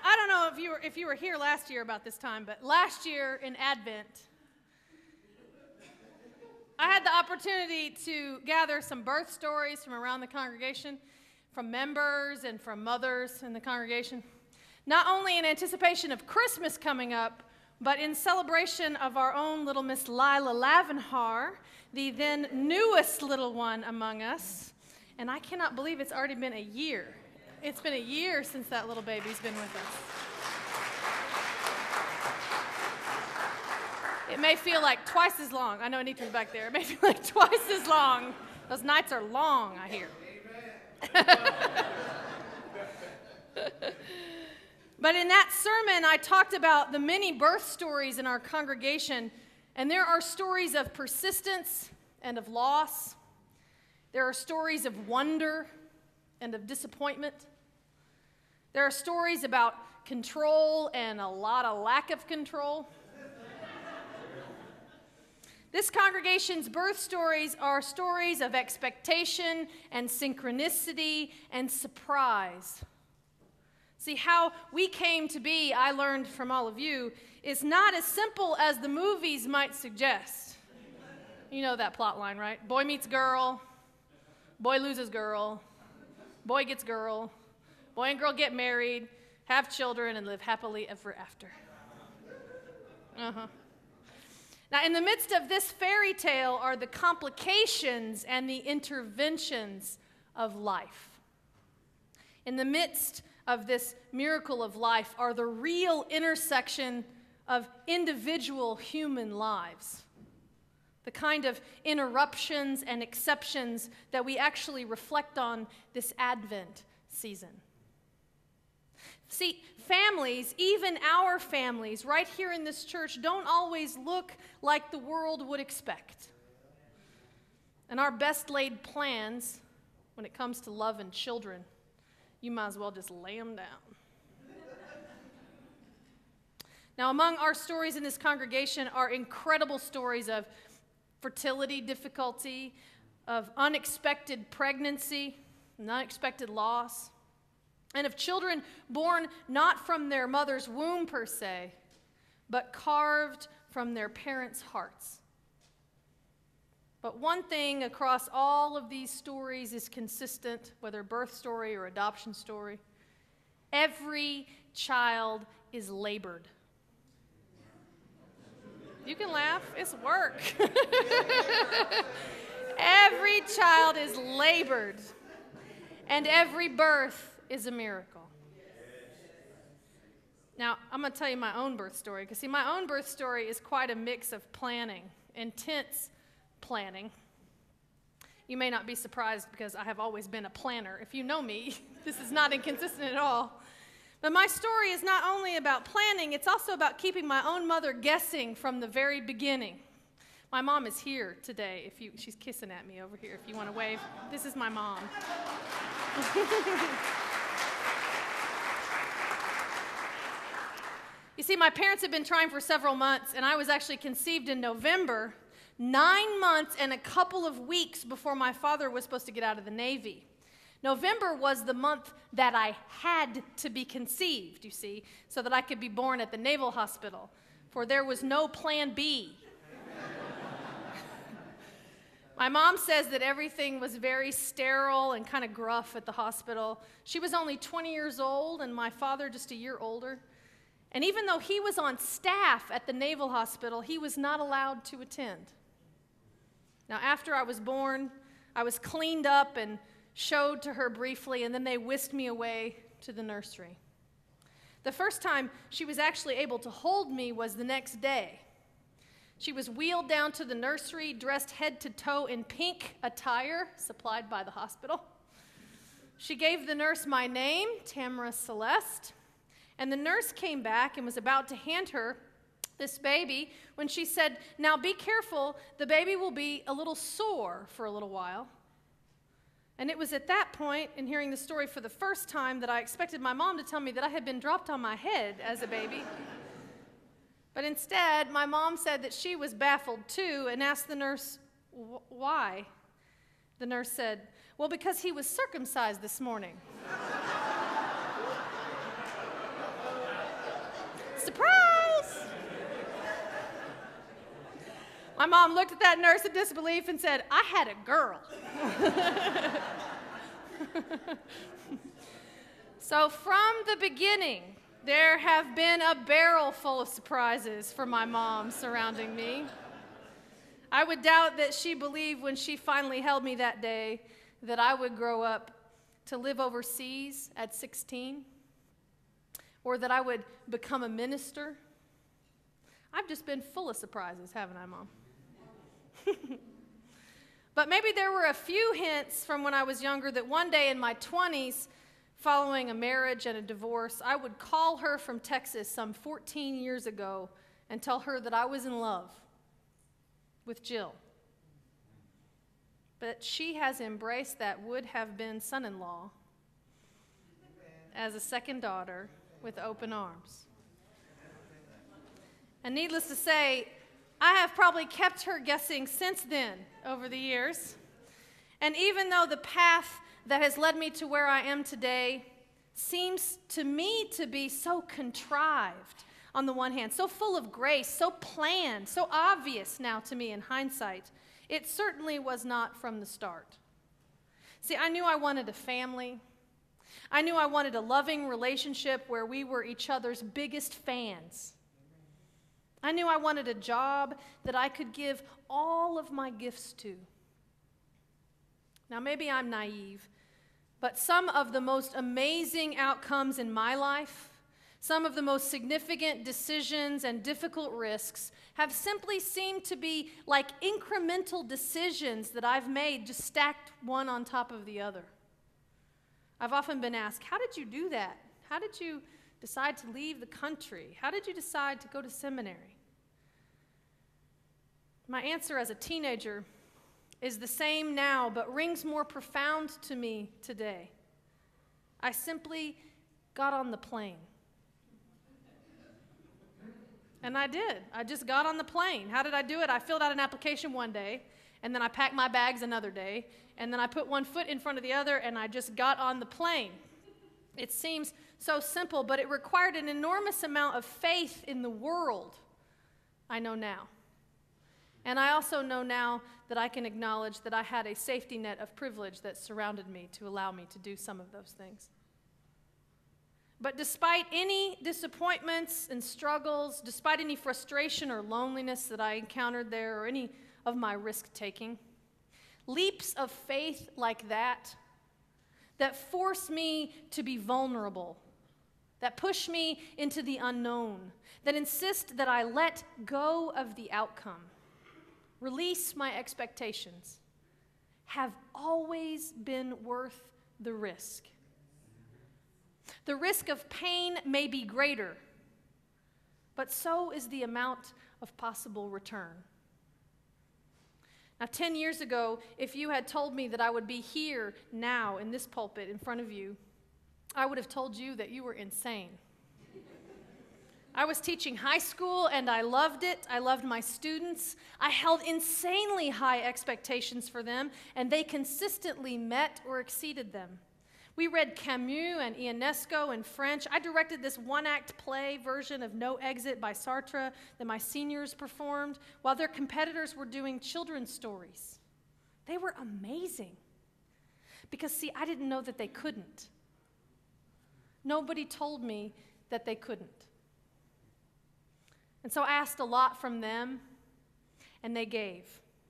I don't know if you were here last year about this time, but last year in Advent, I had the opportunity to gather some birth stories from around the congregation, from members and from mothers in the congregation, not only in anticipation of Christmas coming up, but in celebration of our own little Miss Lila Lavenhar, the then newest little one among us. And I cannot believe it's already been a year. It's been a year since that little baby's been with us. It may feel like twice as long. I know Anita's back there. It may feel like twice as long. Those nights are long, I hear. But in that sermon, I talked about the many birth stories in our congregation, and there are stories of persistence and of loss. There are stories of wonder and of disappointment. There are stories about control and a lot of lack of control. This congregation's birth stories are stories of expectation and synchronicity and surprise. See, how we came to be, I learned from all of you, is not as simple as the movies might suggest. You know that plot line, right? Boy meets girl, boy loses girl, boy gets girl, boy and girl get married, have children, and live happily ever after. Now, in the midst of this fairy tale are the complications and the interventions of life. In the midst of this miracle of life are the real intersection of individual human lives, the kind of interruptions and exceptions that we actually reflect on this Advent season. See, families, even our families, right here in this church, don't always look like the world would expect. And our best laid plans, when it comes to love and children, you might as well just lay them down. Now, among our stories in this congregation are incredible stories of fertility difficulty, of unexpected pregnancy, and unexpected loss, and of children born not from their mother's womb per se, but carved from their parents' hearts. But one thing across all of these stories is consistent, whether birth story or adoption story. Every child is labored. You can laugh, it's work. Every child is labored, and every birth is a miracle. Now, I'm going to tell you my own birth story, because see, my own birth story is quite a mix of planning, intense planning. You may not be surprised because I have always been a planner. If you know me, this is not inconsistent at all. But my story is not only about planning, it's also about keeping my own mother guessing from the very beginning. My mom is here today. She's kissing at me over here if you want to wave. This is my mom. You see, my parents had been trying for several months, and I was actually conceived in November, 9 months and a couple of weeks before my father was supposed to get out of the Navy. November was the month that I had to be conceived, you see, so that I could be born at the Naval Hospital, for there was no plan B. My mom says that everything was very sterile and kind of gruff at the hospital. She was only 20 years old, and my father just a year older. And even though he was on staff at the Naval Hospital, he was not allowed to attend. Now, after I was born, I was cleaned up and showed to her briefly, and then they whisked me away to the nursery. The first time she was actually able to hold me was the next day. She was wheeled down to the nursery, dressed head to toe in pink attire supplied by the hospital. She gave the nurse my name, Tamara Celeste, and the nurse came back and was about to hand her this baby when she said, "Now be careful, the baby will be a little sore for a little while." And it was at that point, in hearing the story for the first time, that I expected my mom to tell me that I had been dropped on my head as a baby. But instead, my mom said that she was baffled too and asked the nurse, why? The nurse said, "Well, because he was circumcised this morning." Surprise! My mom looked at that nurse in disbelief and said, I had a girl. So from the beginning, there have been a barrel full of surprises for my mom surrounding me. I would doubt that she believed when she finally held me that day that I would grow up to live overseas at 16, or that I would become a minister. I've just been full of surprises, haven't I, Mom? But maybe there were a few hints from when I was younger that one day in my 20s, following a marriage and a divorce, I would call her from Texas some 14 years ago and tell her that I was in love with Jill. But she has embraced that would-have-been son-in-law as a second daughter with open arms. And needless to say, I have probably kept her guessing since then over the years. And even though the path that has led me to where I am today seems to me to be so contrived on the one hand, so full of grace, so planned, so obvious now to me in hindsight, it certainly was not from the start. See, I knew I wanted a family. I knew I wanted a loving relationship where we were each other's biggest fans. I knew I wanted a job that I could give all of my gifts to. Now, maybe I'm naive, but some of the most amazing outcomes in my life, some of the most significant decisions and difficult risks have simply seemed to be like incremental decisions that I've made, just stacked one on top of the other. I've often been asked, how did you do that? How did you decide to leave the country? How did you decide to go to seminary? My answer as a teenager is the same now, but rings more profound to me today. I simply got on the plane. And I did. I just got on the plane. How did I do it? I filled out an application one day, and then I packed my bags another day, and then I put one foot in front of the other, and I just got on the plane. It seems so simple, but it required an enormous amount of faith in the world, I know now. And I also know now that I can acknowledge that I had a safety net of privilege that surrounded me to allow me to do some of those things. But despite any disappointments and struggles, despite any frustration or loneliness that I encountered there, or any of my risk-taking, leaps of faith like that force me to be vulnerable, that push me into the unknown, that insist that I let go of the outcome, release my expectations, have always been worth the risk. The risk of pain may be greater, but so is the amount of possible return. Now, 10 years ago, if you had told me that I would be here now in this pulpit in front of you, I would have told you that you were insane. I was teaching high school, and I loved it. I loved my students. I held insanely high expectations for them, and they consistently met or exceeded them. We read Camus and Ionesco in French. I directed this one-act play version of No Exit by Sartre that my seniors performed, while their competitors were doing children's stories. They were amazing. Because, see, I didn't know that they couldn't. Nobody told me that they couldn't. And so I asked a lot from them, and they gave.